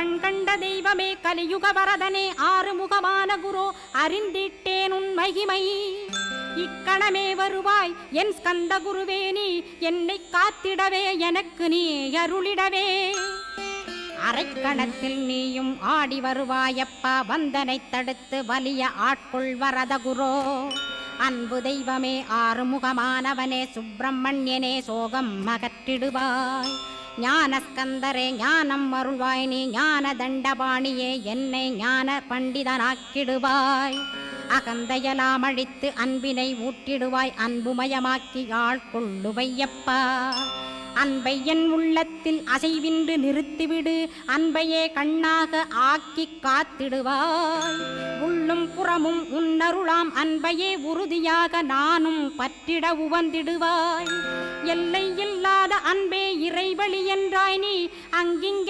கண் கண்ட தெய்வமே கலியுக வரதனே ஆறுமுகமான குரு அறிந்திட்டேன் உன் மகிமை இக்கணமே வருவாய் என் ஸ்கந்த குருவே நீ என்னை காத்திடவே எனக்கு நீ அருளிடவே அரைக்கணத்தில் நீயும் ஆடி வருவாயப்பா வந்தனை தடுத்து வலிய ஆட்கொள் வரத குரோ அன்பு தெய்வமே ஆறுமுகமானவனே சுப்பிரமணியனே சோகம் அகற்றிடுவாய் ஞானஸ்கந்தரே ஞானம் அருள்வாய் நீ ஞான தண்டபாணியே என்னை ஞான பண்டிதனாக்கிடுவாய் அகந்தையலாம் அழித்து அன்பினை ஊட்டிடுவாய் அன்புமயமாக்கி ஆள்கொள்ளுவையப்பா அன்பை என் உள்ளத்தில் அசைவின்று நிறுத்திவிடு அன்பையே கண்ணாக ஆக்கி காத்திடுவாய் உள்ளும் புறமும் உன்னருளாம் அன்பையே உறுதியாக நானும் பற்றிட உவந்திடுவாய் எல்லை இல்லாத அன்பே இறைவழி என்றாய் நீ அங்கிங்க